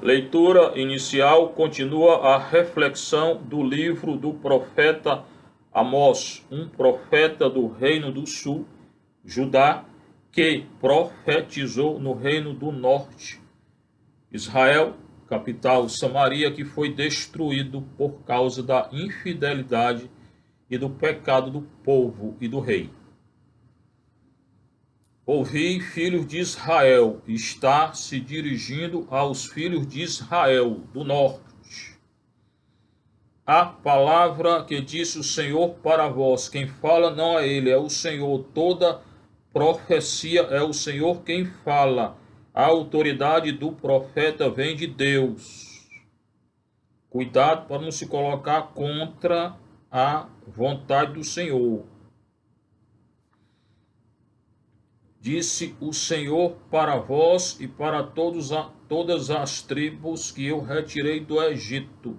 Leitura inicial continua a reflexão do livro do profeta Amós, um profeta do reino do sul, Judá, que profetizou no reino do norte, Israel, capital Samaria, que foi destruído por causa da infidelidade e do pecado do povo e do rei. Ouvi, filhos de Israel, está se dirigindo aos filhos de Israel do norte. A palavra que disse o Senhor para vós, quem fala não é ele, é o Senhor. Toda profecia é o Senhor quem fala. A autoridade do profeta vem de Deus. Cuidado para não se colocar contra a vontade do Senhor. Disse o Senhor para vós e para todas as tribos que eu retirei do Egito,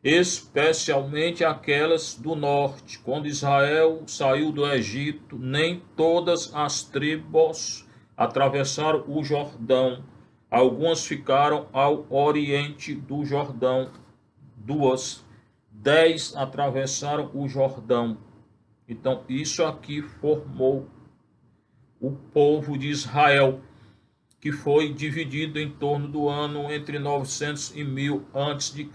especialmente aquelas do norte. Quando Israel saiu do Egito, nem todas as tribos atravessaram o Jordão. Algumas ficaram ao oriente do Jordão. 10 atravessaram o Jordão. Então, isso aqui formou o povo de Israel, que foi dividido em torno do ano entre 900 e 1000 a.C.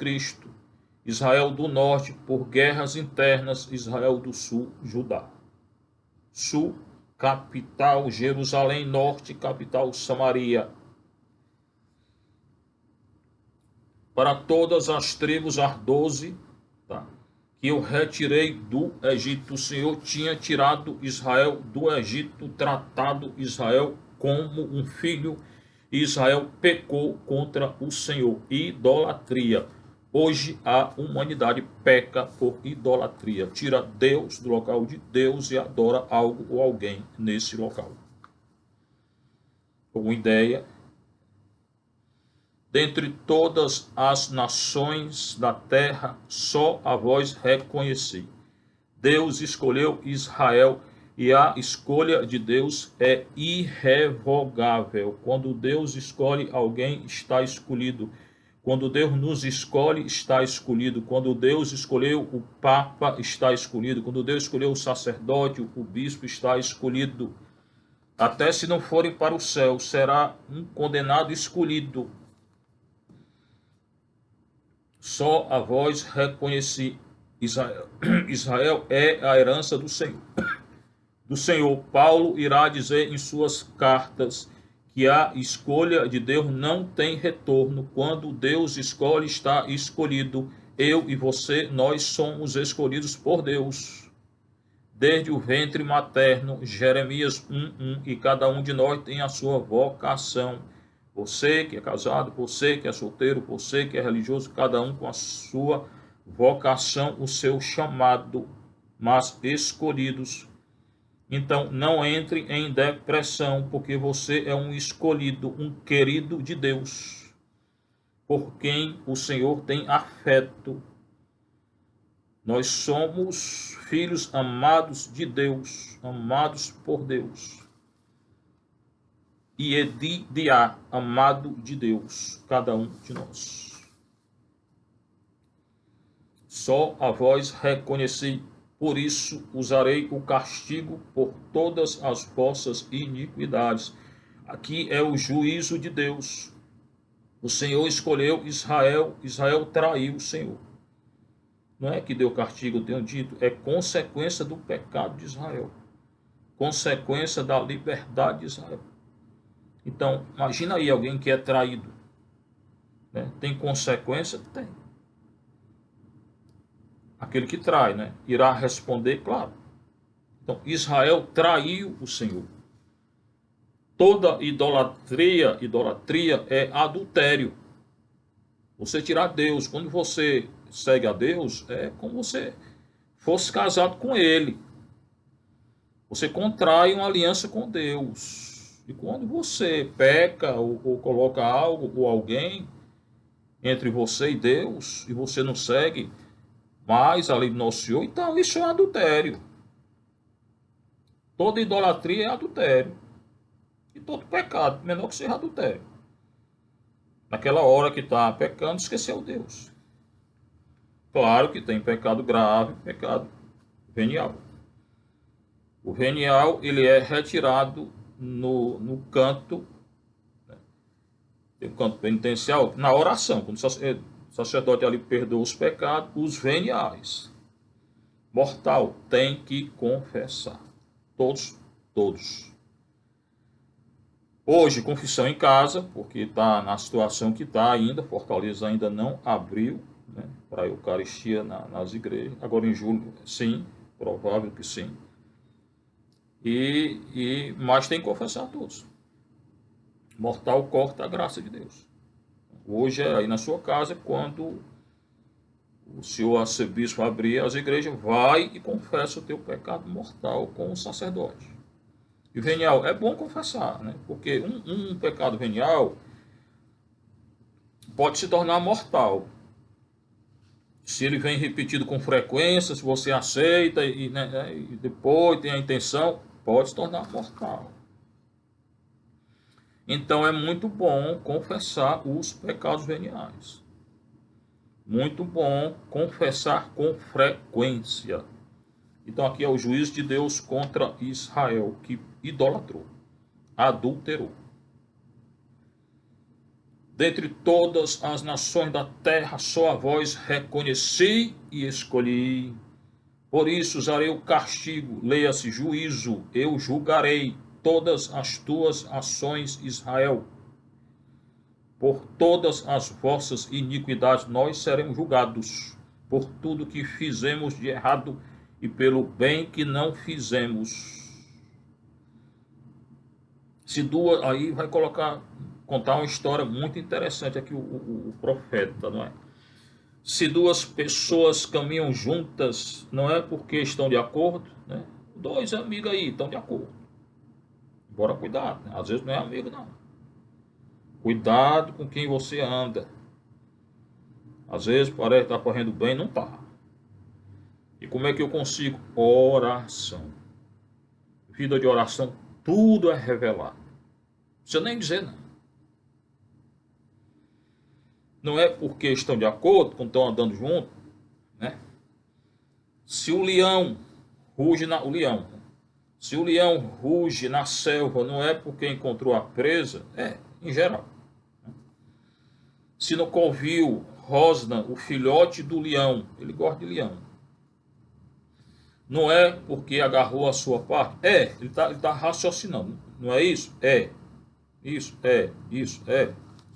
Israel do norte por guerras internas, Israel do sul, Judá. Sul, capital Jerusalém, norte, capital Samaria. Para todas as tribos, as 12, que eu retirei do Egito. O Senhor tinha tirado Israel do Egito, tratado Israel como um filho. Israel pecou contra o Senhor. Idolatria. Hoje a humanidade peca por idolatria. Tira Deus do local de Deus e adora algo ou alguém nesse local. Como ideia, dentre todas as nações da terra, só a vós reconheci. Deus escolheu Israel e a escolha de Deus é irrevogável. Quando Deus escolhe alguém, está escolhido. Quando Deus nos escolhe, está escolhido. Quando Deus escolheu o Papa, está escolhido. Quando Deus escolheu o sacerdote, o bispo, está escolhido. Até se não forem para o céu, será um condenado escolhido. Só a vós reconheci. Israel é a herança do Senhor. Paulo irá dizer em suas cartas que a escolha de Deus não tem retorno. Quando Deus escolhe, está escolhido. Eu e você, nós somos escolhidos por Deus. Desde o ventre materno, Jeremias 1:1, e cada um de nós tem a sua vocação. Você que é casado, você que é solteiro, você que é religioso, cada um com a sua vocação, o seu chamado, mas escolhidos. Então, não entre em depressão, porque você é um escolhido, um querido de Deus, por quem o Senhor tem afeto. Nós somos filhos amados de Deus, amados por Deus. E Edidiá, amado de Deus, cada um de nós. Só a vós reconheci, por isso usarei o castigo por todas as vossas iniquidades. Aqui é o juízo de Deus. O Senhor escolheu Israel, Israel traiu o Senhor. Não é que deu castigo, eu tenho dito, é consequência do pecado de Israel. Consequência da liberdade de Israel. Então, imagina aí alguém que é traído. Né? Tem consequência? Tem. Aquele que trai, né? Irá responder, claro. Então, Israel traiu o Senhor. Toda idolatria é adultério. Você tirar Deus, quando você segue a Deus, é como se fosse casado com Ele. Você contrai uma aliança com Deus. E quando você peca ou coloca algo ou alguém entre você e Deus, e você não segue mais a lei do nosso Senhor, então isso é adultério. Toda idolatria é adultério. E todo pecado, menor que seja adultério. naquela hora que está pecando, esqueceu Deus. Claro que tem pecado grave, pecado venial. O venial, ele é retirado no canto, né, o canto penitencial, na oração, quando o sacerdote ali perdoa os pecados. Os veniais, mortal, tem que confessar. Todos. Hoje, confissão em casa, porque está na situação que está ainda. Fortaleza ainda não abriu, né, para a Eucaristia nas igrejas. Agora em julho, sim, provável que sim. Mas tem que confessar a todos. Mortal corta a graça de Deus. Hoje é aí na sua casa, quando o senhor arcebispo abrir as igrejas, vai e confessa o teu pecado mortal com o sacerdote. E venial, é bom confessar, né? Porque um pecado venial pode se tornar mortal. Se ele vem repetido com frequência, se você aceita né, e depois tem a intenção, pode se tornar mortal. Então é muito bom confessar os pecados veniais. Muito bom confessar com frequência. Então aqui é o juízo de Deus contra Israel, que idolatrou, adulterou. Dentre todas as nações da terra, só a vós reconheci e escolhi. Por isso usarei o castigo, leia-se juízo, eu julgarei todas as tuas ações, Israel. Por todas as vossas iniquidades nós seremos julgados, por tudo que fizemos de errado e pelo bem que não fizemos. Se duas, aí vai contar uma história muito interessante aqui o profeta, não é? Se duas pessoas caminham juntas, não é porque estão de acordo, né? Dois amigos aí estão de acordo. Bora cuidar, né? Às vezes não é amigo não. Cuidado com quem você anda. Às vezes parece que está correndo bem, não está. E como é que eu consigo? Oração. Vida de oração, tudo é revelado. Não precisa nem dizer não. Não é porque estão de acordo, quando estão andando junto, né? Se o leão ruge se o leão ruge na selva, não é porque encontrou a presa, em geral. Se no covil rosna o filhote do leão, ele gosta de leão. Não é porque agarrou a sua parte? Ele está raciocinando. Não é isso? Isso,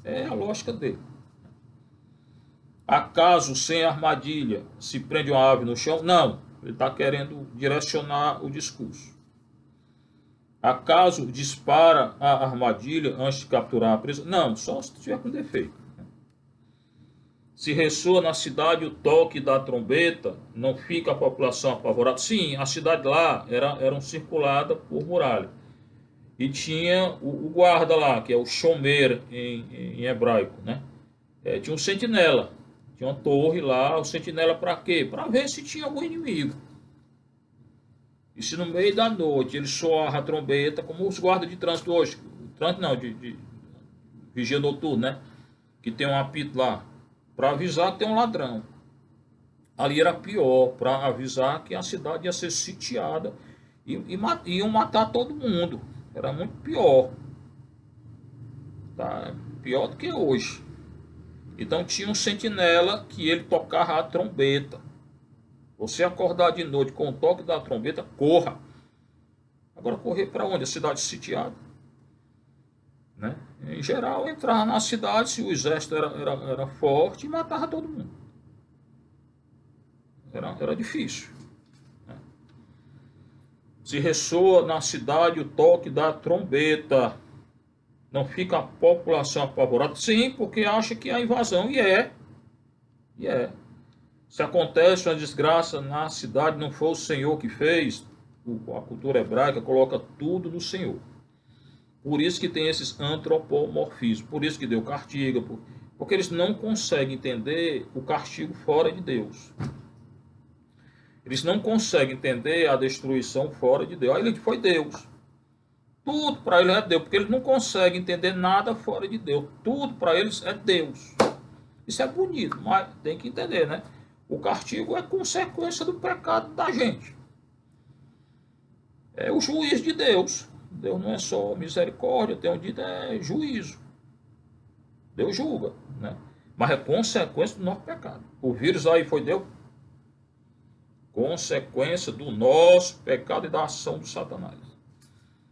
É a lógica dele. Acaso sem armadilha se prende uma ave no chão? Não, ele está querendo direcionar o discurso. Acaso dispara a armadilha antes de capturar a presa? Não, só se tiver com defeito. Se ressoa na cidade o toque da trombeta, não fica a população apavorada? Sim, a cidade lá era circulada por muralha. E tinha o guarda lá, que é o shomer em hebraico, né? Tinha um sentinela. Tinha uma torre lá, o sentinela para quê? Para ver se tinha algum inimigo. E se no meio da noite ele soava a trombeta, como os guardas de trânsito hoje, trânsito não, de vigia noturno, né? Que tem um apito lá, para avisar que tem um ladrão. Ali era pior, para avisar que a cidade ia ser sitiada e iam matar todo mundo. Era muito pior. Tá? Pior do que hoje. Então tinha um sentinela que ele tocava a trombeta. Você acordar de noite com o toque da trombeta, corra. Agora correr para onde? A cidade sitiada. Né? Em geral, entrava na cidade, se o exército era forte, e matava todo mundo. Era difícil. Né? Se ressoa na cidade o toque da trombeta, não fica a população apavorada? Sim, porque acha que é a invasão, e é. Se acontece uma desgraça na cidade, não foi o Senhor que fez. A cultura hebraica coloca tudo no Senhor. Por isso que tem esses antropomorfismos, por isso que deu castigo, porque eles não conseguem entender o castigo fora de Deus. Eles não conseguem entender a destruição fora de Deus. Aí ele foi Deus. Tudo para eles é Deus, porque eles não conseguem entender nada fora de Deus. Tudo para eles é Deus. Isso é bonito, mas tem que entender, né? O castigo é consequência do pecado da gente. É o juiz de Deus. Deus não é só misericórdia, tem um dito é juízo. Deus julga, né? Mas é consequência do nosso pecado. O vírus aí foi Deus? Consequência do nosso pecado e da ação do Satanás.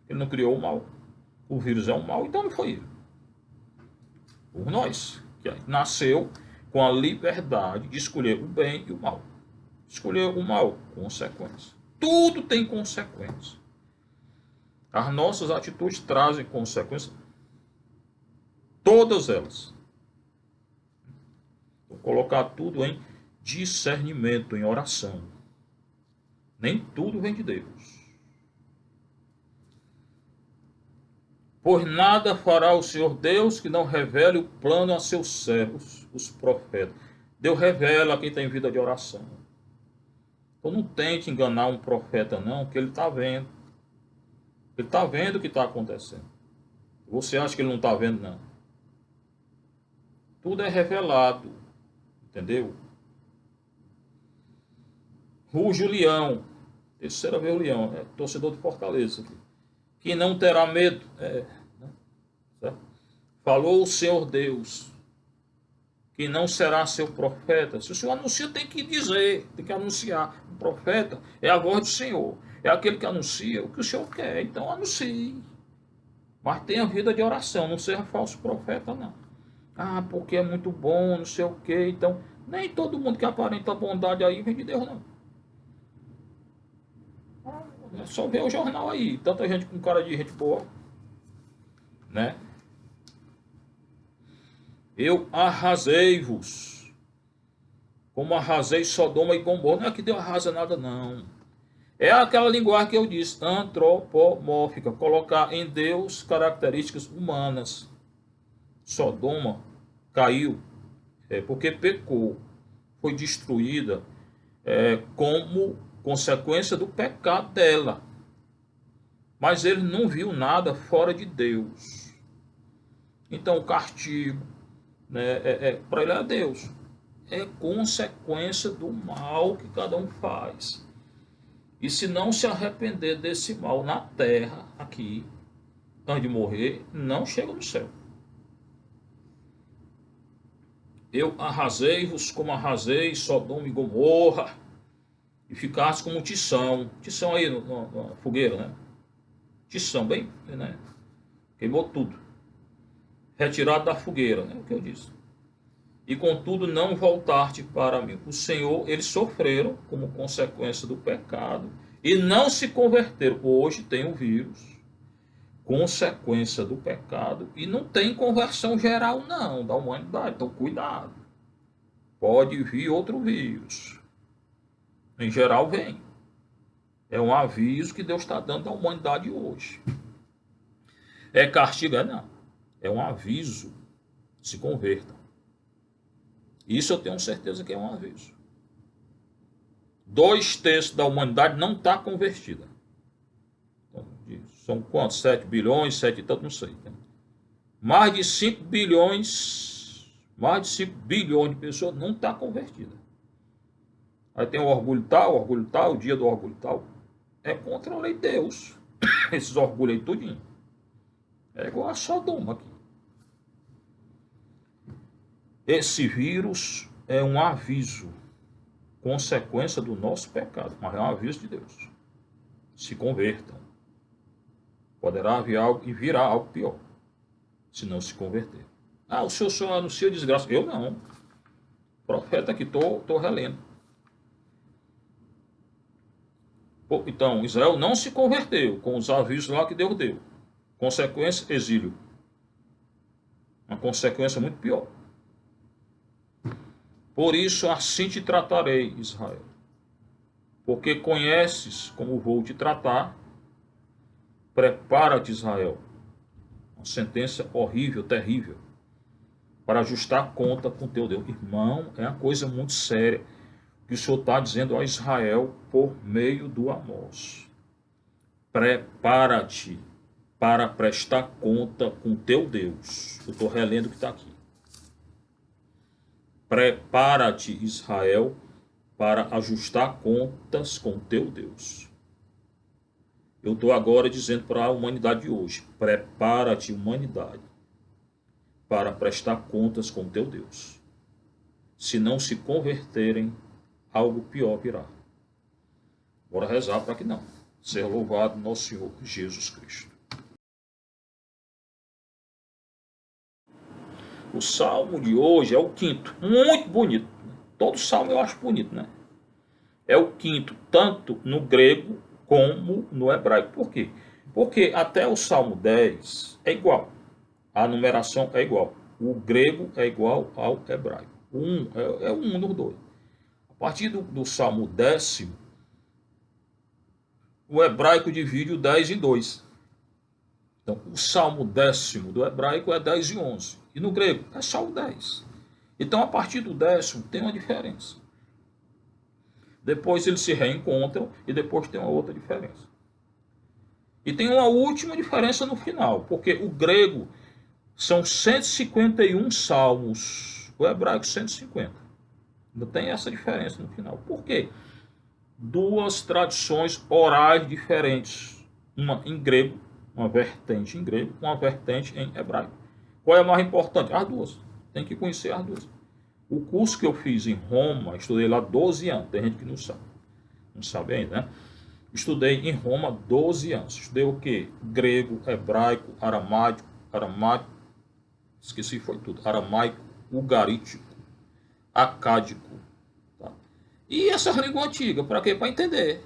Ele não criou o mal. O vírus é um mal, então não foi ele. Por nós, que nasceu com a liberdade de escolher o bem e o mal. Escolher o mal, consequência. Tudo tem consequência. As nossas atitudes trazem consequências. Todas elas. Vou colocar tudo em discernimento, em oração. Nem tudo vem de Deus. Pois nada fará o Senhor Deus que não revele o plano a seus servos, os profetas. Deus revela a quem tem vida de oração. Então não tente enganar um profeta não, que ele está vendo. Ele está vendo o que está acontecendo. Você acha que ele não está vendo, não. Tudo é revelado. Entendeu? O Julião, terceira vez o Leão, é torcedor de Fortaleza aqui. Que não terá medo. Certo? Falou o Senhor Deus, que não será seu profeta. Se o Senhor anuncia, tem que dizer, tem que anunciar. O profeta é a voz do Senhor. É aquele que anuncia o que o Senhor quer. Então anuncie. Mas tenha vida de oração, não seja falso profeta, não. Ah, porque é muito bom, não sei o quê. Então, nem todo mundo que aparenta bondade aí vem de Deus, não. É só ver o jornal aí, tanta gente com cara de gente boa, né? Eu arrasei-vos, como arrasei Sodoma e Gomorra. Não é que Deus arrasa nada, não. É aquela linguagem que eu disse, antropomórfica, colocar em Deus características humanas. Sodoma caiu, porque pecou, foi destruída como consequência do pecado dela. Mas ele não viu nada fora de Deus. Então o castigo, né, para ele é Deus. É consequência do mal que cada um faz. E se não se arrepender desse mal na terra, aqui, antes de morrer, não chega no céu. Eu arrasei-vos como arrasei Sodoma e Gomorra, e ficasse como tição. Tição aí na fogueira, né? Tição, bem, né? Queimou tudo. Retirado da fogueira, né? O que eu disse. E contudo não voltar-te para mim. O Senhor, eles sofreram como consequência do pecado e não se converteram. Hoje tem o vírus, consequência do pecado, e não tem conversão geral não, da humanidade. Então cuidado. Pode vir outro vírus. Em geral vem. É um aviso que Deus está dando à humanidade hoje. É castigo? Não. É um aviso. Se convertam. Isso eu tenho certeza que é um aviso. 2/3 da humanidade não está convertida. Então, são quantos? 7 bilhões, 7 e tanto, não sei. Mais de 5 bilhões, mais de 5 bilhões de pessoas não está convertida. Aí tem o orgulho tal, o dia do orgulho tal. É contra a lei de Deus. Esses orgulhos aí tudinho. É igual a Sodoma aqui. Esse vírus é um aviso, consequência do nosso pecado, mas é um aviso de Deus. Se convertam. Poderá haver algo e virá algo pior, se não se converter. Ah, o senhor anuncia desgraça. Eu não. Profeta que estou relendo. Então, Israel não se converteu com os avisos lá que Deus deu. Consequência, exílio. Uma consequência muito pior. Por isso assim te tratarei, Israel. Porque conheces como vou te tratar. Prepara-te, Israel. Uma sentença horrível, terrível. Para ajustar conta com teu Deus. Irmão, é uma coisa muito séria que o Senhor está dizendo a Israel por meio do Amós. Prepara-te. para prestar conta com teu Deus. Eu estou relendo o que está aqui. Prepara-te, Israel, para ajustar contas com teu Deus. Eu estou agora dizendo para a humanidade de hoje: prepara-te, humanidade, para prestar contas com teu Deus. Se não se converterem, algo pior virá. Bora rezar para que não. Ser louvado nosso Senhor Jesus Cristo. O salmo de hoje é o quinto, muito bonito. Todo salmo eu acho bonito, né? É o quinto, tanto no grego como no hebraico. Por quê? Porque até o salmo 10 é igual. A numeração é igual. O grego é igual ao hebraico. É um dos dois. A partir do salmo 10º, o hebraico divide o 10 em 2. Então, o salmo 10º do hebraico é 10 e 11. E no grego é só o 10. Então, a partir do 10º tem uma diferença. Depois eles se reencontram e depois tem uma outra diferença. E tem uma última diferença no final, porque o grego são 151 salmos, o hebraico 150. Ainda tem essa diferença no final. Por quê? Duas tradições orais diferentes. Uma em grego, uma vertente em grego, uma vertente em hebraico. Qual é a mais importante? As duas. Tem que conhecer as duas. O curso que eu fiz em Roma, estudei lá 12 anos. Tem gente que não sabe. Não sabe ainda, né? Estudei em Roma 12 anos. Estudei o quê? Grego, hebraico, aramaico, esqueci, foi tudo. Aramaico, ugarítico, acádico. Tá? E essa língua antiga, para quê? Para entender.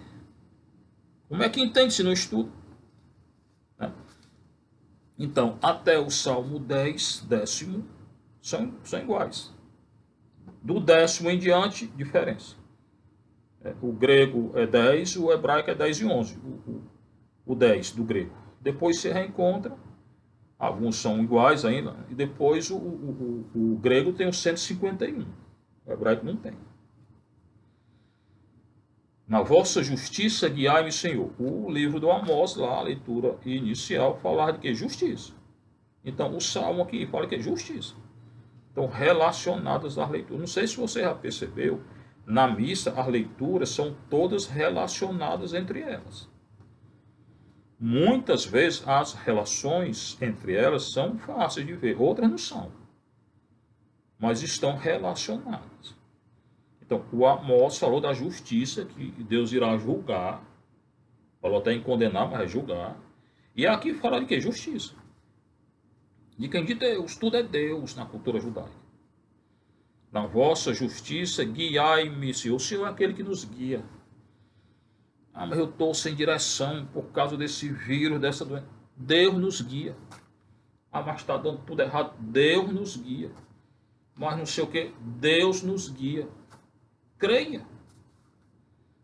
Como é que entende se não estuda? Né? Então, até o Salmo 10, 10º, são iguais. Do 10º em diante, diferença. O grego é 10, o hebraico é 10 e 11. O 10 do grego. Depois se reencontra. Alguns são iguais ainda. E depois o grego tem o 151. O hebraico não tem. Na vossa justiça guiai-me, Senhor. O livro do Amós, lá, a leitura inicial, falar de que? Justiça. Então, o salmo aqui fala que é justiça. Então, relacionadas às leituras. Não sei se você já percebeu, na missa, as leituras são todas relacionadas entre elas. Muitas vezes, as relações entre elas são fáceis de ver, outras não são. Mas estão relacionadas. Então, o Amós falou da justiça, que Deus irá julgar. Falou até em condenar, mas é julgar. E aqui fala de que? Justiça. De quem? De Deus. Tudo é Deus na cultura judaica. Na vossa justiça, guiai-me, Senhor. O Senhor é aquele que nos guia. Ah, mas eu estou sem direção por causa desse vírus, dessa doença. Deus nos guia. Ah, mas está dando tudo errado. Deus nos guia. Mas não sei o que. Deus nos guia. Creia.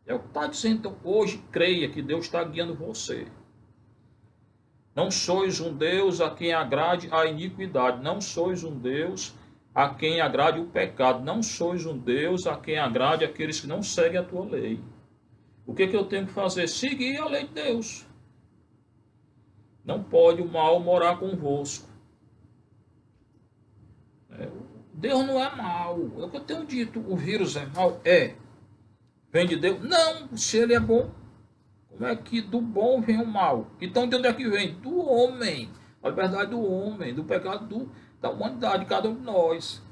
É o que está dizendo. Então, hoje, creia que Deus está guiando você. Não sois um Deus a quem agrade a iniquidade. Não sois um Deus a quem agrade o pecado. Não sois um Deus a quem agrade aqueles que não seguem a tua lei. O que eu tenho que fazer? Seguir a lei de Deus. Não pode o mal morar convosco. Deus não é mal. É o que eu tenho dito. O vírus é mal? É. Vem de Deus? Não. Se ele é bom, como é que do bom vem o mal? Então de onde é que vem? Do homem. A liberdade do homem, do pecado da humanidade, cada um de nós.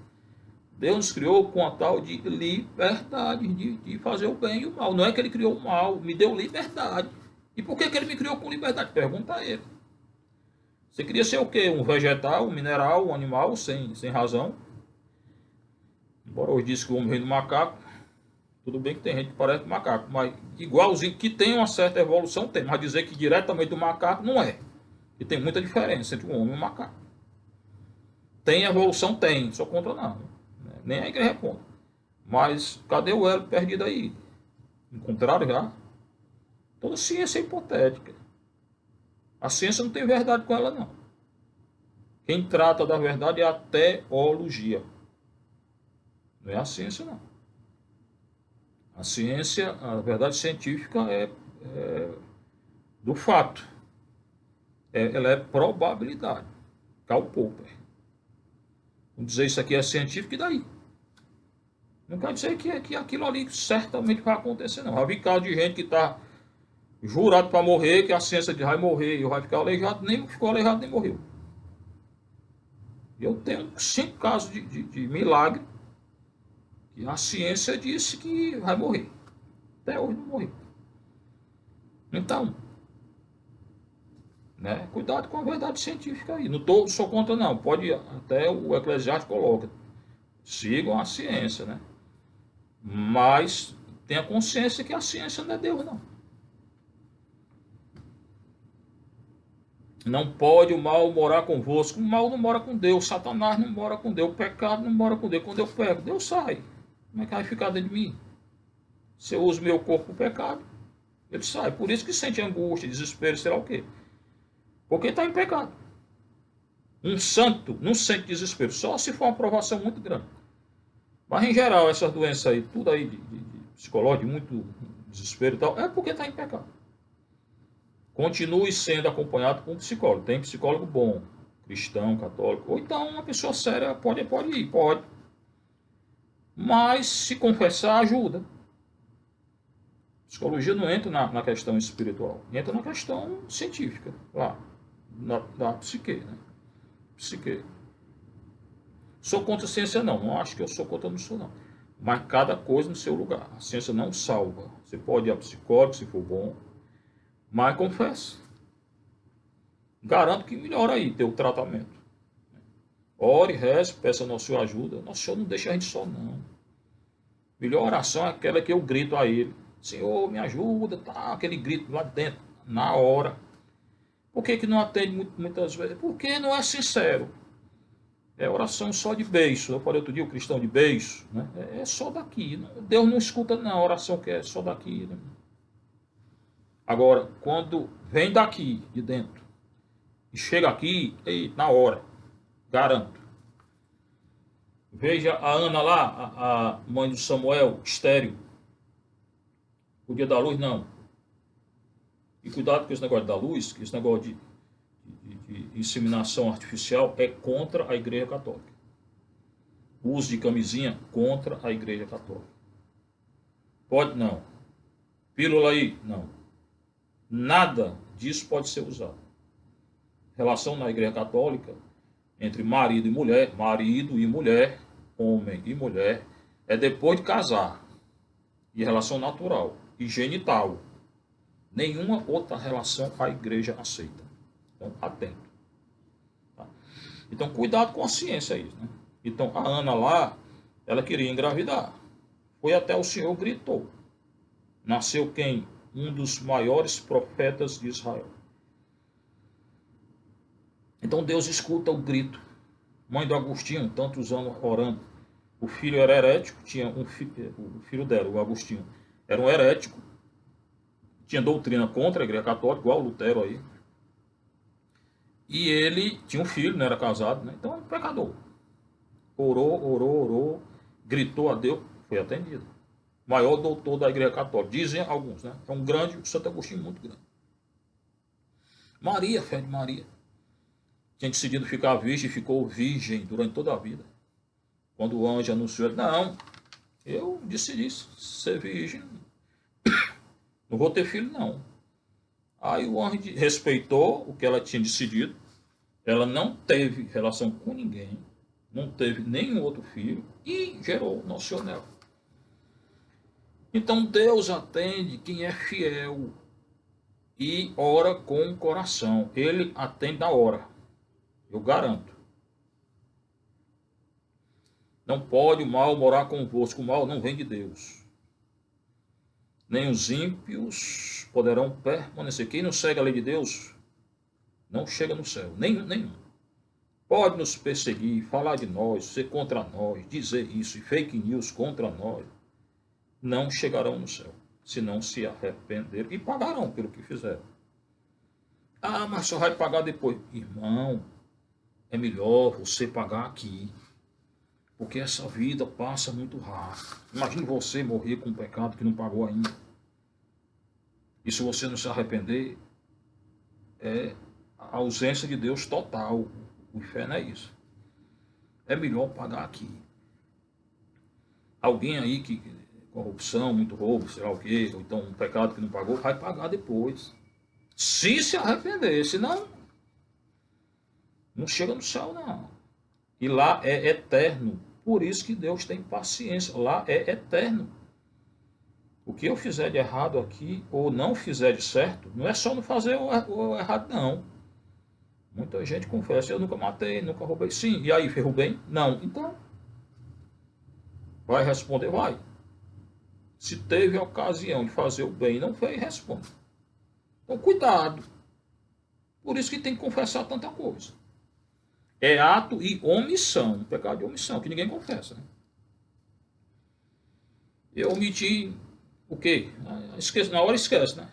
Deus nos criou com a tal de liberdade, de fazer o bem e o mal. Não é que ele criou o mal, me deu liberdade. E por que ele me criou com liberdade? Pergunta a ele. Você queria ser o quê? Um vegetal, um mineral, um animal sem razão? Embora hoje diz que o homem vem do macaco. Tudo bem que tem gente que parece macaco, mas igualzinho, que tem uma certa evolução, tem. Mas dizer que diretamente do macaco, não é. E tem muita diferença entre o homem e o macaco. Tem evolução? Tem. Sou contra não. Nem a igreja é contra. Mas cadê o elo perdido aí? Encontraram já? Toda ciência é hipotética. A ciência não tem verdade com ela, não. Quem trata da verdade é a teologia. Não é a ciência, não. A ciência, a verdade científica é do fato. Ela é probabilidade. Karl Popper. Vamos dizer isso aqui é científico, e daí? Não quer dizer que aquilo ali certamente vai acontecer, não. Já vi caso de gente que está jurado para morrer, que a ciência diz vai morrer e vai ficar aleijado, nem ficou aleijado nem morreu. Eu tenho 5 casos de milagre que a ciência disse que vai morrer. Até hoje não morreu. Então, né, cuidado com a verdade científica aí. Não sou contra, não. Pode, até o Eclesiástico coloca. Sigam a ciência, né? Mas tenha consciência que a ciência não é Deus, não. Não pode o mal morar convosco. O mal não mora com Deus. Satanás não mora com Deus. O pecado não mora com Deus. Quando eu pego, Deus sai. Como é que vai ficar dentro de mim? Se eu uso meu corpo para o pecado, ele sai. Por isso que sente angústia, desespero, sei lá o quê. Porque está em pecado. Um santo não sente desespero, só se for uma provação muito grande. Mas em geral, essas doenças aí, tudo aí de psicológico, de muito desespero e tal, é porque está em pecado. Continue sendo acompanhado por um psicólogo. Tem psicólogo bom, cristão, católico. Ou então uma pessoa séria pode ir, pode. Mas se confessar, ajuda. Psicologia não entra na questão espiritual, entra na questão científica, lá, da psique, né? Psique. Sou contra a ciência, não. Não acho que eu sou contra, não sou, não. Mas cada coisa no seu lugar. A ciência não salva. Você pode ir a psicólogo, se for bom, mas confessa. Garanto que melhora aí teu tratamento. Ore, reze, peça Nosso Senhor ajuda. Nosso Senhor não deixa a gente só, não. Melhor oração é aquela que eu grito a Ele. Senhor, me ajuda, tá? Aquele grito lá dentro, na hora. Por que não atende muitas vezes? Porque não é sincero. É oração só de beijo. Eu falei outro dia, o cristão de beijo, né? É só daqui. Deus não escuta não, a oração que é só daqui. Né? Agora, quando vem daqui, de dentro, e chega aqui, na hora, garanto. Veja a Ana lá, a mãe do Samuel, estéril. O dia da luz, não. E cuidado com esse negócio da luz, que esse negócio de inseminação artificial é contra a Igreja Católica. O uso de camisinha contra a Igreja Católica. Pode não. Pílula aí, não. Nada disso pode ser usado. Relação na Igreja Católica entre marido e mulher, homem e mulher, é depois de casar. E relação natural e genital. Nenhuma outra relação a igreja aceita. Então, atento. Tá? Então, cuidado com a ciência aí. Né? Então, a Ana lá, ela queria engravidar. Foi até o Senhor gritou. Nasceu quem? Um dos maiores profetas de Israel. Então, Deus escuta o grito. Mãe do Agostinho, tantos anos orando. O filho era herético, tinha o filho dela, o Agostinho, era um herético. Tinha doutrina contra a Igreja Católica, igual o Lutero aí. E ele tinha um filho, não era casado, né? Então é um pecador. Orou, gritou a Deus, foi atendido. Maior doutor da Igreja Católica, dizem alguns, né? É um grande, Santo Agostinho, muito grande. Maria, fé de Maria. Tinha decidido ficar virgem e ficou virgem durante toda a vida. Quando o anjo anunciou, não, eu decidi ser virgem. Não vou ter filho, não. Aí o anjo respeitou o que ela tinha decidido. Ela não teve relação com ninguém. Não teve nenhum outro filho. E gerou Nosso Senhor nela. Então Deus atende quem é fiel. E ora com o coração. Ele atende na hora. Eu garanto. Não pode o mal morar convosco. O mal não vem de Deus. Nem os ímpios poderão permanecer. Quem não segue a lei de Deus, não chega no céu. Nenhum. Pode nos perseguir, falar de nós, ser contra nós, dizer isso, e fake news contra nós. Não chegarão no céu, se não se arrependerem e pagarão pelo que fizeram. Ah, mas só vai pagar depois. Irmão, é melhor você pagar aqui. Porque essa vida passa muito rápido. Imagine você morrer com um pecado que não pagou ainda. E se você não se arrepender, a ausência de Deus total. O inferno é isso. É melhor pagar aqui. Alguém aí que corrupção, muito roubo, sei lá o quê, ou então um pecado que não pagou, vai pagar depois. Se arrepender, senão não chega no céu, não. E lá é eterno. Por isso que Deus tem paciência. Lá é eterno. O que eu fizer de errado aqui, ou não fizer de certo, não é só não fazer o errado, não. Muita gente confessa, eu nunca matei, nunca roubei. Sim, e aí, ferrou bem? Não. Então, vai responder? Vai. Se teve a ocasião de fazer o bem e não fez, responde. Então, cuidado. Por isso que tem que confessar tanta coisa. É ato e omissão, pecado de omissão, que ninguém confessa. Né? Eu omiti o quê? Esquece, na hora esquece, né?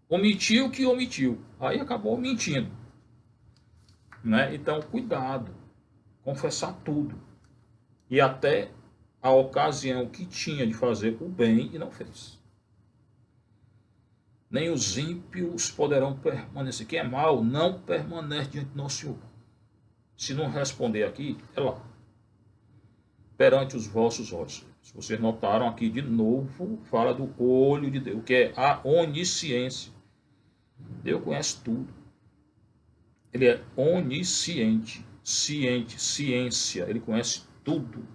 Omitiu o que omitiu. Aí acabou mentindo. Né? Então, cuidado. Confessar tudo. E até a ocasião que tinha de fazer o bem e não fez. Nem os ímpios poderão permanecer. Quem é mau não permanece diante do nosso Senhor. Se não responder aqui, é lá. Perante os vossos olhos. Se vocês notaram aqui de novo, fala do olho de Deus, que é a onisciência. Deus conhece tudo. Ele é onisciente, ciente, ciência. Ele conhece tudo.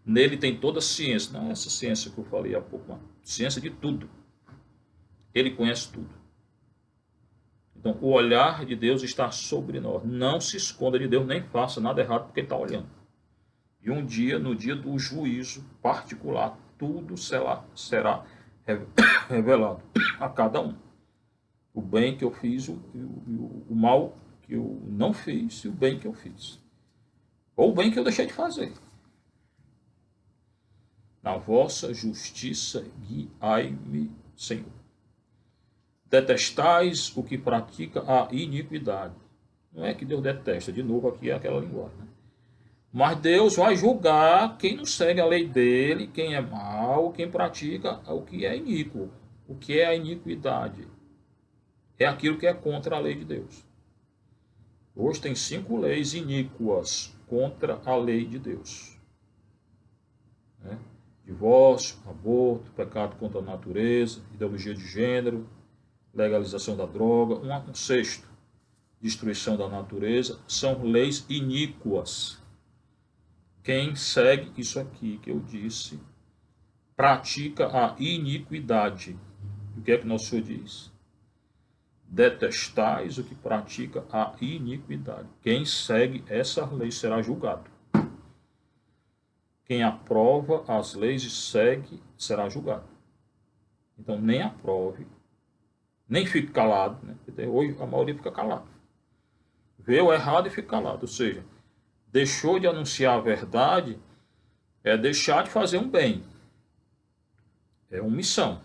Nele tem toda a ciência. Não é essa ciência que eu falei há pouco, mas ciência de tudo. Ele conhece tudo. Então, o olhar de Deus está sobre nós. Não se esconda de Deus, nem faça nada errado porque está olhando. E um dia, no dia do juízo particular, tudo será revelado a cada um. O bem que eu fiz, o mal que eu não fiz e o bem que eu fiz. Ou o bem que eu deixei de fazer. Na vossa justiça guiai-me, Senhor. Detestais o que pratica a iniquidade. Não é que Deus detesta, de novo aqui é aquela linguagem. Né? Mas Deus vai julgar quem não segue a lei dele, quem é mau, quem pratica o que é iníquo. O que é a iniquidade? É aquilo que é contra a lei de Deus. Hoje tem 5 leis iníquas contra a lei de Deus. Né? Divórcio, aborto, pecado contra a natureza, ideologia de gênero, legalização da droga, um sexto, destruição da natureza, são leis iníquas. Quem segue isso aqui que eu disse, pratica a iniquidade. O que é que nosso Senhor diz? Detestais o que pratica a iniquidade. Quem segue essa lei será julgado. Quem aprova as leis e segue será julgado. Então nem aprove, nem fique calado, né? Porque hoje a maioria fica calado. Vê o errado e fica calado. Ou seja, deixou de anunciar a verdade, é deixar de fazer um bem. É omissão.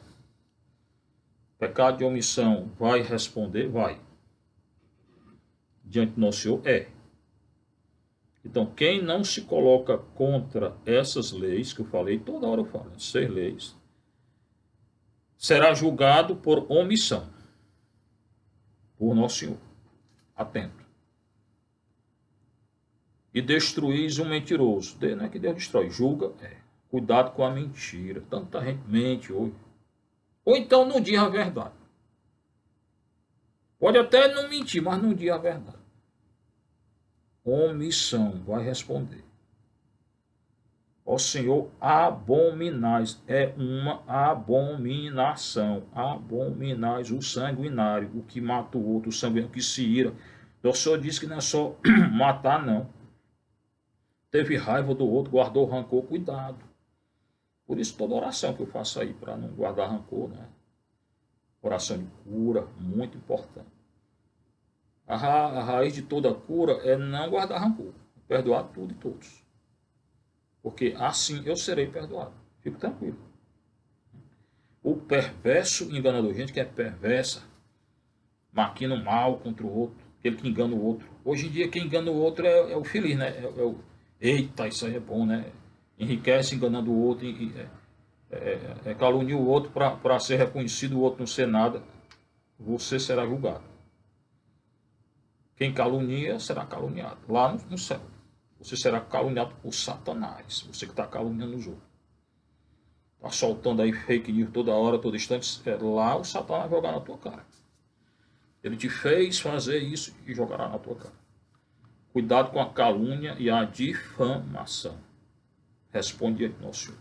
Pecado de omissão vai responder? Vai. Diante do nosso Senhor? É. Então, quem não se coloca contra essas leis, que eu falei, toda hora eu falo, 6 leis, será julgado por omissão. Por nosso Senhor. Atento. E destruís um mentiroso. Não é que Deus destrói, julga. Cuidado com a mentira. Tanta gente mente hoje. Ou então não diz a verdade. Pode até não mentir, mas não diz a verdade. Omissão vai responder. Ó Senhor, abominais. É uma abominação. Abominais o sanguinário, o que mata o outro, o sanguinário que se ira. O Senhor disse que não é só matar, não. Teve raiva do outro, guardou rancor, cuidado. Por isso toda oração que eu faço aí, para não guardar rancor, né? Oração de cura, muito importante. A raiz de toda cura é não guardar rancor, perdoar tudo e todos. Porque assim eu serei perdoado. Fico tranquilo. O perverso enganador, gente que é perversa, maquina o mal contra o outro, aquele que engana o outro. Hoje em dia quem engana o outro é o feliz, né? Eita, isso aí é bom, né? Enriquece enganando o outro, calunia o outro para ser reconhecido, o outro não ser nada. Você será julgado. Quem calunia será caluniado. Lá no céu. Você será caluniado por Satanás. Você que está caluniando os outros. Está soltando aí fake news toda hora, todo instante. Lá o Satanás vai jogar na tua cara. Ele te fez fazer isso e jogará na tua cara. Cuidado com a calúnia e a difamação. Responde ele, nosso Senhor.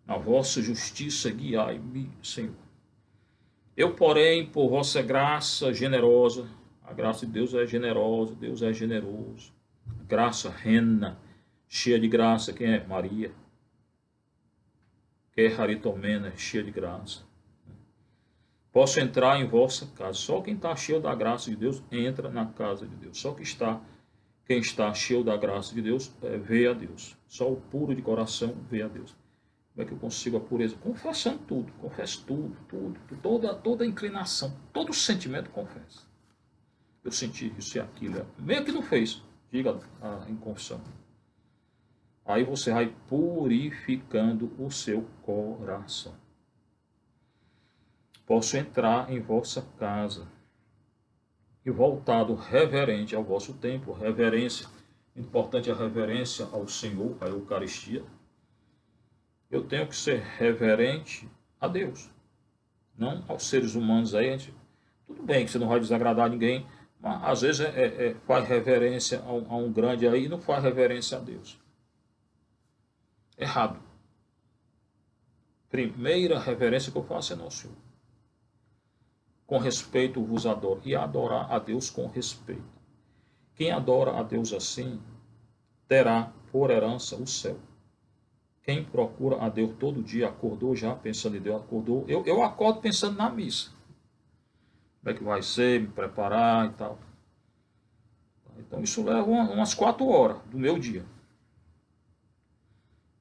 Na vossa justiça guiai-me, Senhor. Eu, porém, por vossa graça generosa, a graça de Deus é generosa, Deus é generoso. Graça rena, cheia de graça, quem é? Maria. Que é haritomena, cheia de graça. Posso entrar em vossa casa. Só quem está cheio da graça de Deus entra na casa de Deus. Só quem está cheio da graça de Deus vê a Deus. Só o puro de coração vê a Deus. Como é que eu consigo a pureza? Confessando tudo, confesso tudo, toda inclinação, todo sentimento confessa. Eu senti isso e aquilo, meio que não fez, diga em confissão. Aí você vai purificando o seu coração. Posso entrar em vossa casa e voltado reverente ao vosso templo, reverência, importante a reverência ao Senhor, a Eucaristia. Eu tenho que ser reverente a Deus, não aos seres humanos aí. Tudo bem que você não vai desagradar ninguém, mas às vezes faz reverência a um grande aí e não faz reverência a Deus. Errado. Primeira reverência que eu faço é nosso Senhor. Com respeito vos adoro. E adorar a Deus com respeito. Quem adora a Deus assim, terá por herança o céu. Quem procura a Deus todo dia, acordou já pensando em Deus, acordou. Eu acordo pensando na missa. Como é que vai ser, me preparar e tal. Então isso leva umas 4 horas do meu dia.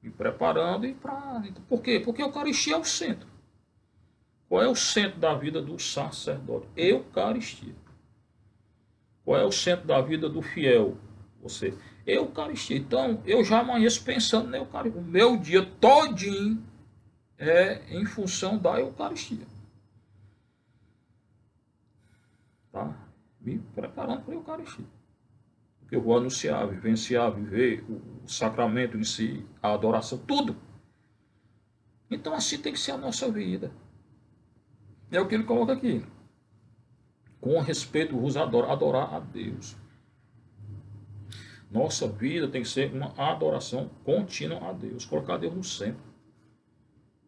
Me preparando e para... Por quê? Porque a Eucaristia é o centro. Qual é o centro da vida do sacerdote? Eucaristia. Qual é o centro da vida do fiel? Você. Eucaristia. Então, eu já amanheço pensando na Eucaristia. O meu dia todinho é em função da Eucaristia. Tá? Me preparando para a Eucaristia. Porque eu vou anunciar, vivenciar, viver o sacramento em si, a adoração, tudo. Então, assim tem que ser a nossa vida. É o que ele coloca aqui. Com respeito vos adoro, adorar a Deus. Nossa vida tem que ser uma adoração contínua a Deus. Colocar Deus no centro.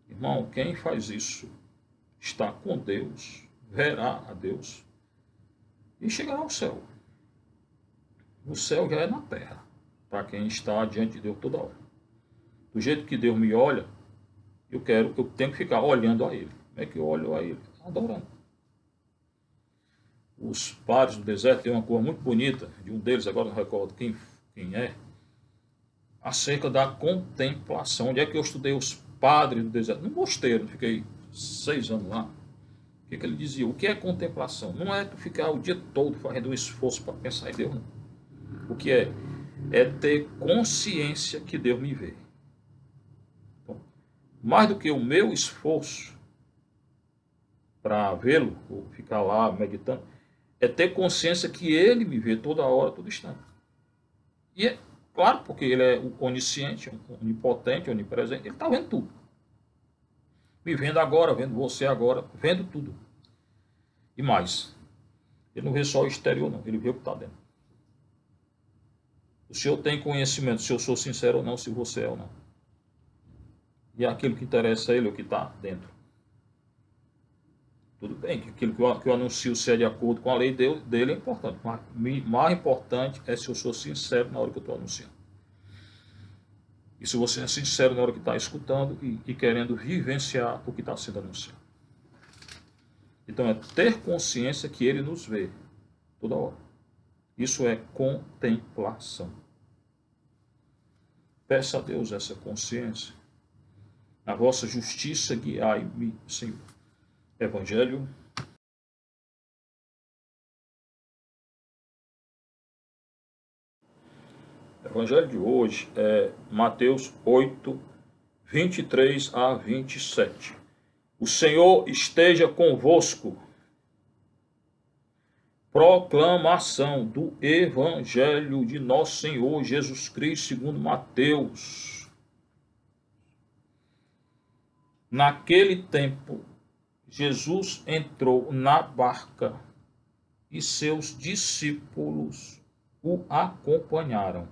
Irmão, quem faz isso está com Deus, verá a Deus e chegará ao céu. O céu já é na terra, para quem está diante de Deus toda hora. Do jeito que Deus me olha, eu tenho que ficar olhando a Ele. Como é que eu olho a Ele? Adorando. Os padres do deserto têm uma cor muito bonita, de um deles, agora não recordo quem é, acerca da contemplação. Onde é que eu estudei os padres do deserto? No mosteiro, fiquei 6 anos lá. O que ele dizia? O que é contemplação? Não é tu ficar o dia todo fazendo um esforço para pensar em Deus, não. O que é? É ter consciência que Deus me vê. Então, mais do que o meu esforço para vê-lo, ou ficar lá meditando, é ter consciência que Ele me vê toda hora, todo instante. E é claro, porque Ele é onisciente, onipotente, onipresente, Ele está vendo tudo. Me vendo agora, vendo você agora, vendo tudo. E mais, Ele não vê só o exterior, não, Ele vê o que está dentro. O Senhor tem conhecimento se eu sou sincero ou não, se você é ou não. E aquilo que interessa a Ele é o que está dentro. Tudo bem, que aquilo que eu anuncio se é de acordo com a lei dele é importante. Mas mais importante é se eu sou sincero na hora que eu estou anunciando. E se você é sincero na hora que está escutando e querendo vivenciar o que está sendo anunciado. Então é ter consciência que Ele nos vê toda hora. Isso é contemplação. Peça a Deus essa consciência. Na vossa justiça guiai-me, Senhor. Evangelho. O Evangelho de hoje é Mateus 8, 23 a 27. O Senhor esteja convosco. Proclamação do Evangelho de nosso Senhor Jesus Cristo segundo Mateus. Naquele tempo, Jesus entrou na barca e seus discípulos o acompanharam.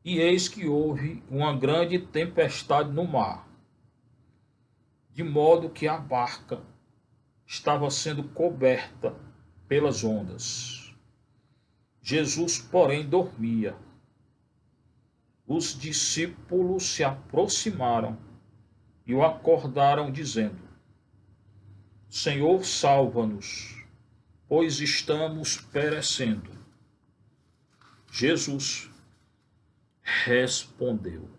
E eis que houve uma grande tempestade no mar, de modo que a barca estava sendo coberta pelas ondas. Jesus, porém, dormia. Os discípulos se aproximaram e o acordaram, dizendo: Senhor, salva-nos, pois estamos perecendo. Jesus respondeu: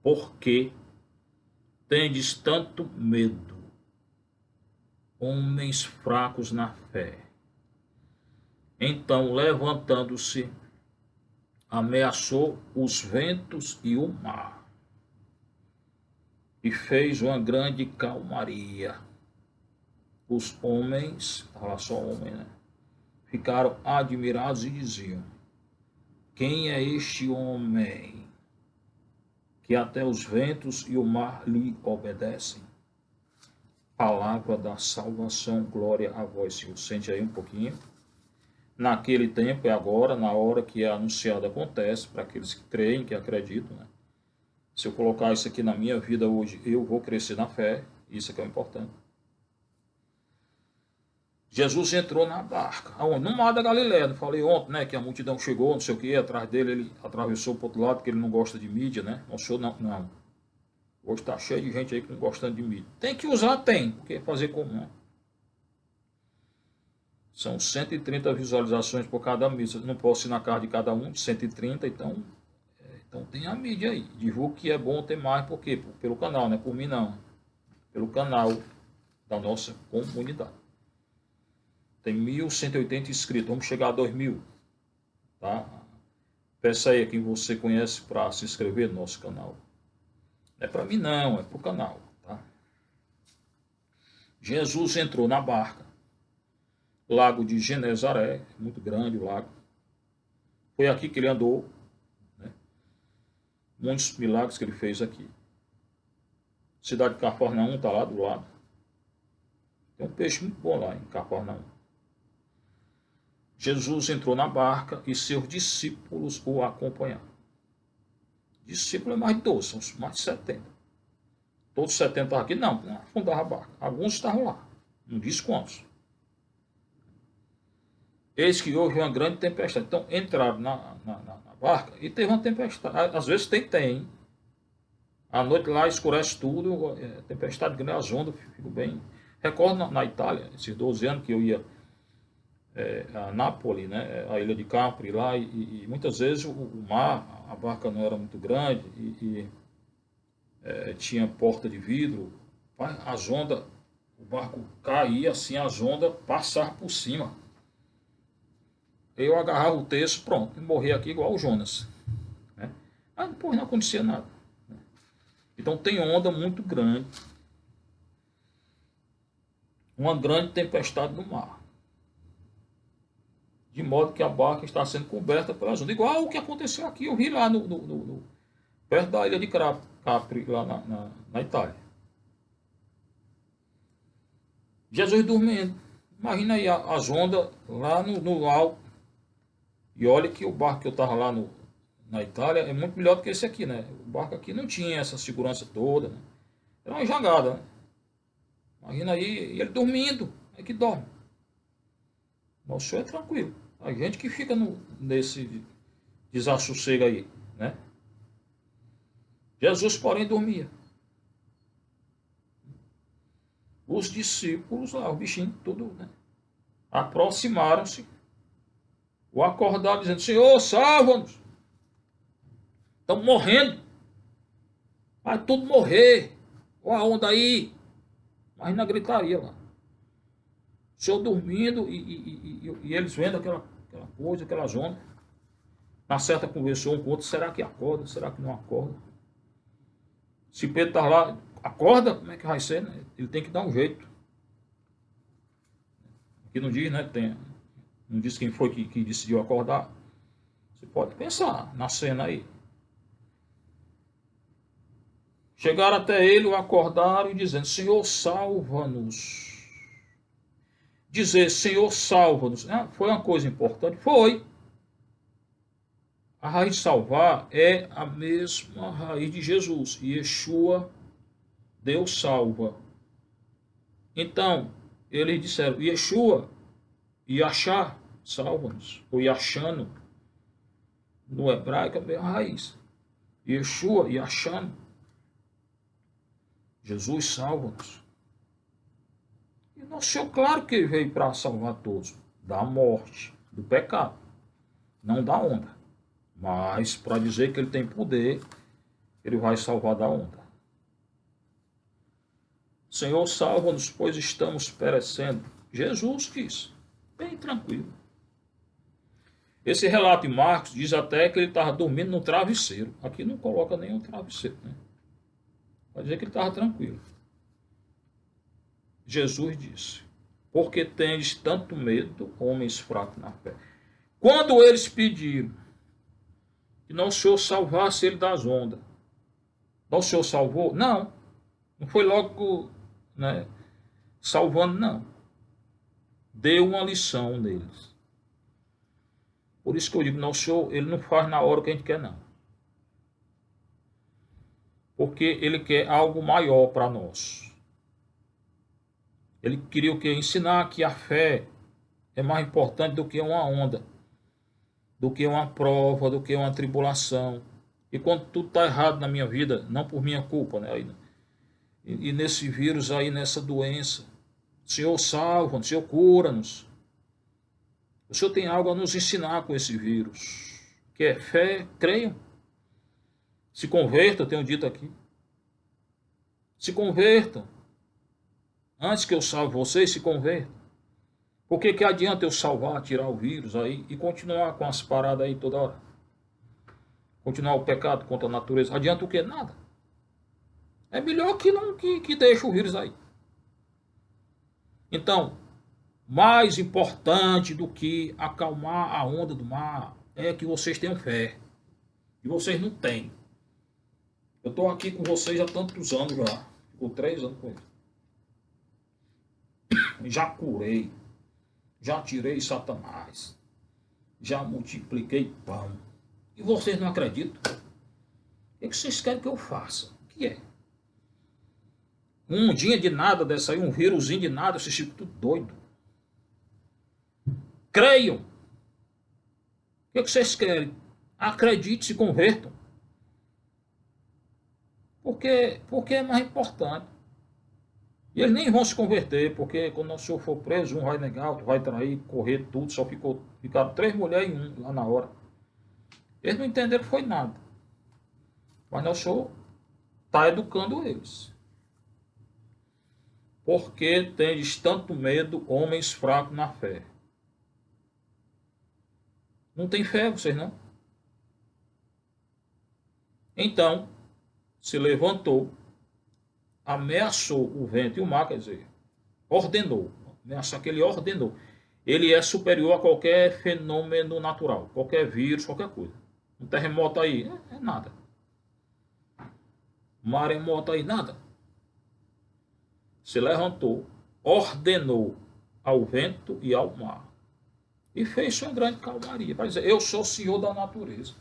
Por que tendes tanto medo, homens fracos na fé? Então, levantando-se, ameaçou os ventos e o mar, e fez uma grande calmaria. Os homens, fala só homem, né? Ficaram admirados e diziam: Quem é este homem que até os ventos e o mar lhe obedecem? Palavra da salvação, glória a vós, Senhor. Sente aí um pouquinho. Naquele tempo, é agora, na hora que é anunciado acontece, para aqueles que creem, que acreditam, né? Se eu colocar isso aqui na minha vida hoje, eu vou crescer na fé, isso que é o importante. Jesus entrou na barca, aonde? No mar da Galileia. Não falei ontem, né, que a multidão chegou, não sei o que, atrás dele, ele atravessou para o outro lado, porque ele não gosta de mídia, né? Não sou, não. Hoje está cheio de gente aí que não gosta de mídia. Tem que usar, tem, porque fazer como, né? São 130 visualizações por cada missa. Não posso ir na casa de cada um, de 130, então tem a mídia aí. Divulgo que é bom ter mais, por quê? Pelo canal, né? Por mim não. Pelo canal da nossa comunidade. Tem 1.180 inscritos, vamos chegar a 2.000. Tá? Peça aí a quem você conhece para se inscrever no nosso canal. Não é para mim não, é para o canal. Tá? Jesus entrou na barca. Lago de Genezaré, muito grande o lago. Foi aqui que ele andou, né? Muitos milagres que ele fez aqui. Cidade de Cafarnaum está lá do lado. Tem um peixe muito bom lá em Cafarnaum. Jesus entrou na barca e seus discípulos o acompanharam. Discípulo é mais de 12, são mais de 70. Todos 70 estavam aqui? Não afundaram a barca. Alguns estavam lá, não diz quantos. Eis que houve uma grande tempestade. Então, entraram na barca e teve uma tempestade. Às vezes tem. À noite lá escurece tudo, tempestade grande, as ondas ficam bem. Recordo na Itália, esses 12 anos que eu ia a Nápoles, né, a ilha de Capri lá, e muitas vezes o mar, a barca não era muito grande e tinha porta de vidro. As ondas, o barco caía assim, as ondas passavam por cima. Eu agarrava o texto, pronto, e morria aqui igual o Jonas. Né? Mas depois não acontecia nada. Né? Então tem onda muito grande. Uma grande tempestade no mar. De modo que a barca está sendo coberta pelas ondas. Igual o que aconteceu aqui, eu vi lá perto da ilha de Capri, lá na Itália. Jesus dormindo. Imagina aí as ondas lá no alto. E olha que o barco que eu estava lá na Itália é muito melhor do que esse aqui, né? O barco aqui não tinha essa segurança toda, né? Era uma jangada, né? Imagina aí, ele dormindo, é que dorme. Nosso Senhor é tranquilo. A gente que fica nesse desassossego aí, né? Jesus, porém, dormia. Os discípulos lá, o bichinho, tudo, né? Aproximaram-se. O acordaram dizendo: Senhor, salva-nos. Estamos morrendo. Vai tudo morrer. Olha a onda aí. Mas na gritaria lá. O Senhor dormindo e eles vendo aquela coisa, aquelas ondas. Na certa conversou um com o outro: será que acorda? Será que não acorda? Se Pedro está lá, acorda? Como é que vai ser? Né? Ele tem que dar um jeito. que não diz, né? Não diz quem foi que decidiu acordar. Você pode pensar na cena aí. Chegaram até ele, o acordaram e dizendo: Senhor, salva-nos. Dizer Senhor, salva-nos, foi uma coisa importante? Foi. A raiz de salvar é a mesma raiz de Jesus. Yeshua, Deus salva. Então, eles disseram: Yeshua, Yachá, salva-nos. Ou Yachano, no hebraico é a mesma raiz. Yeshua, Yachano. Jesus salva-nos. E nosso Senhor, claro que ele veio para salvar todos. Da morte, do pecado. Não da onda. Mas para dizer que ele tem poder, ele vai salvar da onda. Senhor, salva-nos, pois estamos perecendo. Jesus disse, bem tranquilo. Esse relato em Marcos diz até que ele estava dormindo no travesseiro. Aqui não coloca nenhum travesseiro, né? Vai dizer que ele estava tranquilo. Jesus disse: porque tendes tanto medo, homens fracos na fé. Quando eles pediram que nosso Senhor salvasse ele das ondas, nosso Senhor salvou? Não. Não foi logo, né, salvando, não. Deu uma lição neles. Por isso que eu digo, nosso Senhor, ele não faz na hora que a gente quer, não. Porque ele quer algo maior para nós. Ele queria o quê? Ensinar que a fé é mais importante do que uma onda, do que uma prova, do que uma tribulação. E quando tudo está errado na minha vida, não por minha culpa, né? E nesse vírus aí, nessa doença, Senhor salva-nos, Senhor cura-nos. O Senhor tem algo a nos ensinar com esse vírus, que é fé, creiam. Se convertam, eu tenho dito aqui. Se convertam. Antes que eu salve vocês, se convertam. Por que adianta eu salvar, tirar o vírus aí e continuar com as paradas aí toda hora? Continuar o pecado contra a natureza. Adianta o quê? Nada. É melhor que deixe o vírus aí. Então, mais importante do que acalmar a onda do mar é que vocês tenham fé. E vocês não têm. Eu estou aqui com vocês há tantos anos já. Ficou 3 anos com ele. Já curei. Já tirei Satanás. Já multipliquei pão. E vocês não acreditam? O que vocês querem que eu faça? O que é? Um dia de nada dessa aí, um vírusinho de nada, vocês ficam tudo doido. Creiam. O que vocês querem? Acreditem, se convertam. Porque é mais importante. E eles nem vão se converter, porque quando o Senhor for preso, um vai negar, outro vai trair, correr tudo, só ficaram 3 mulheres e 1 lá na hora. Eles não entenderam que foi nada. Mas o Senhor está educando eles. Porque tendes tanto medo, homens fracos na fé. Não tem fé vocês não? Então, se levantou, ameaçou o vento e o mar, quer dizer, ordenou. Ameaçar que ele ordenou. Ele é superior a qualquer fenômeno natural, qualquer vírus, qualquer coisa. Um terremoto aí, é nada. Um maremoto aí, nada. Se levantou, ordenou ao vento e ao mar. E fez uma grande calmaria. Para dizer, eu sou o Senhor da natureza.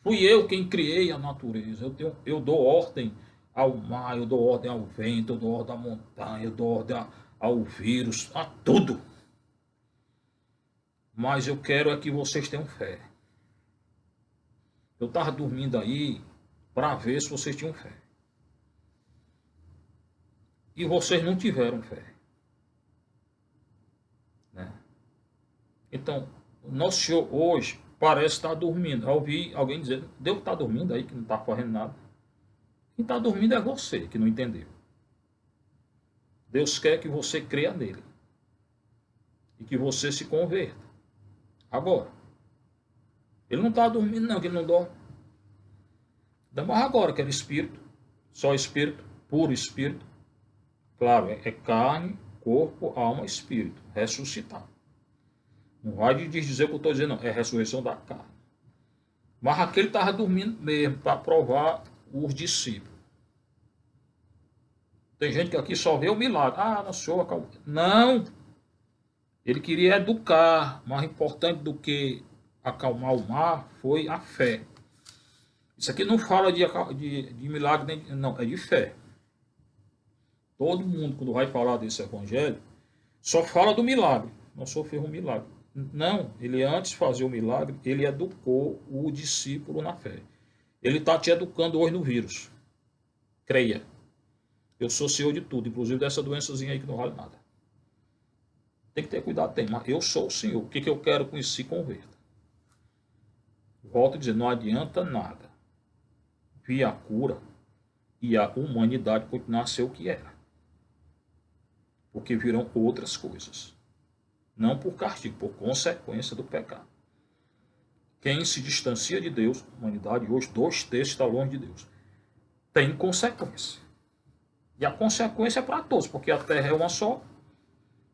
Fui eu quem criei a natureza. Eu dou ordem ao mar, eu dou ordem ao vento, eu dou ordem à montanha, eu dou ordem ao vírus, a tudo. Mas eu quero é que vocês tenham fé. Eu estava dormindo aí para ver se vocês tinham fé. E vocês não tiveram fé. Né? Então, o nosso Senhor hoje parece estar dormindo. Eu ouvi alguém dizer, Deus está dormindo aí, que não está fazendo nada. Quem está dormindo é você, que não entendeu. Deus quer que você creia nele. E que você se converta. Agora. Ele não está dormindo não, que ele não dorme. Mas agora que era espírito. Só espírito, puro espírito. Claro, é carne, corpo, alma e espírito, ressuscitar. Não vai dizer o que eu estou dizendo, não, é ressurreição da carne. Mas aquele estava dormindo mesmo, para provar os discípulos. Tem gente que aqui só vê o milagre. Ah, não, senhor, acalma. Não! Ele queria educar. Mais importante do que acalmar o mar foi a fé. Isso aqui não fala de milagre, não, é de fé. Todo mundo, quando vai falar desse evangelho, só fala do milagre. Não só fez um milagre. Não, ele antes de fazer o milagre, ele educou o discípulo na fé. Ele está te educando hoje no vírus. Creia. Eu sou senhor de tudo, inclusive dessa doençazinha aí que não vale nada. Tem que ter cuidado, tem, mas eu sou o senhor. O que eu quero com isso? Se converta. Volto a dizer, não adianta nada. Via a cura e a humanidade continuar a ser o que era. Porque virão outras coisas. Não por castigo, por consequência do pecado. Quem se distancia de Deus, a humanidade hoje, 2/3 está longe de Deus, tem consequência. E a consequência é para todos, porque a terra é uma só.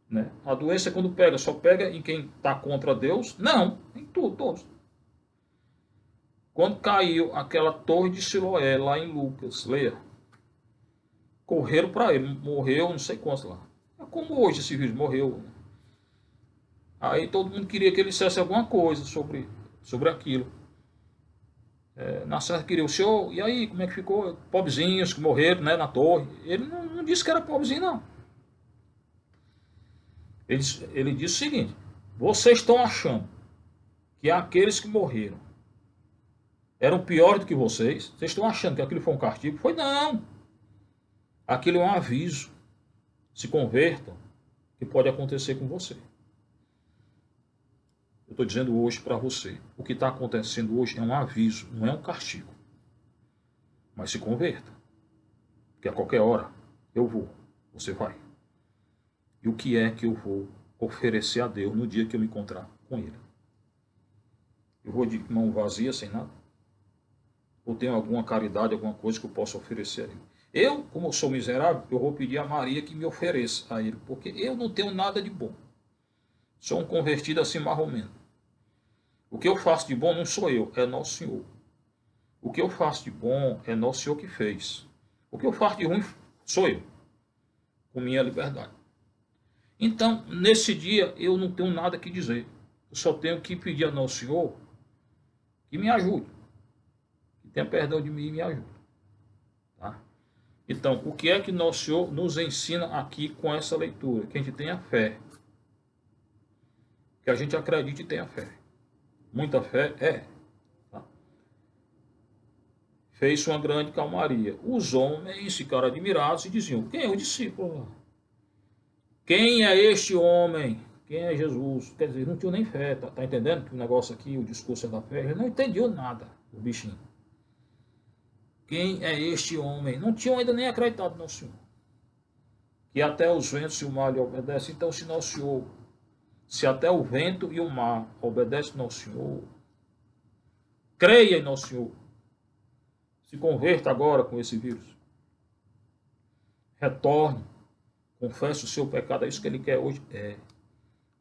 Né? A doença, quando pega, só pega em quem está contra Deus? Não, em tudo, todos. Quando caiu aquela torre de Siloé, lá em Lucas, leia, correram para ele, morreu não sei quantos lá. É como hoje esse vírus morreu. Né? Aí todo mundo queria que ele dissesse alguma coisa sobre aquilo. Na certa queria o senhor, e aí, como é que ficou? Pobrezinhos que morreram, né, na torre. Ele não disse que era pobrezinho, não. Ele disse o seguinte: vocês estão achando que aqueles que morreram eram piores do que vocês? Vocês estão achando que aquilo foi um castigo? Foi não. Aquilo é um aviso. Se convertam, que pode acontecer com você. Eu estou dizendo hoje para você, o que está acontecendo hoje é um aviso, não é um castigo. Mas se converta. Porque a qualquer hora eu vou, você vai. E o que é que eu vou oferecer a Deus no dia que eu me encontrar com Ele? Eu vou de mão vazia, sem nada? Ou tenho alguma caridade, alguma coisa que eu possa oferecer a Ele? Eu, como eu sou miserável, eu vou pedir a Maria que me ofereça a Ele, porque eu não tenho nada de bom. Sou um convertido assim marromeno. O que eu faço de bom não sou eu, é Nosso Senhor. O que eu faço de bom é Nosso Senhor que fez. O que eu faço de ruim sou eu, com minha liberdade. Então, nesse dia, eu não tenho nada que dizer. Eu só tenho que pedir a Nosso Senhor que me ajude. Que tenha perdão de mim e me ajude. Tá? Então, o que é que Nosso Senhor nos ensina aqui com essa leitura? Que a gente tenha fé. Que a gente acredite e tenha fé. Muita fé Tá? Fez uma grande calmaria. Os homens ficaram admirados e diziam: quem é o discípulo? Quem é este homem? Quem é Jesus? Quer dizer, não tinha nem fé. Tá entendendo que o negócio aqui, o discurso é da fé? Ele não entendeu nada, o bichinho. Quem é este homem? Não tinham ainda nem acreditado no Senhor. Que até os ventos e o mar lhe obedecem. Então, se Nosso Senhor, se até o vento e o mar obedecem ao Nosso Senhor, creia em Nosso Senhor. Se converta agora com esse vírus. Retorne. Confesse o seu pecado. É isso que Ele quer hoje.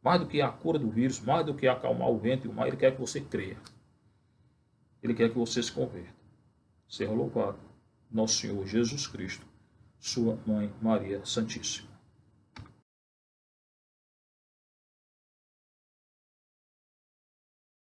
Mais do que a cura do vírus, mais do que acalmar o vento e o mar, Ele quer que você creia. Ele quer que você se converta. Seja louvado Nosso Senhor Jesus Cristo, sua Mãe Maria Santíssima.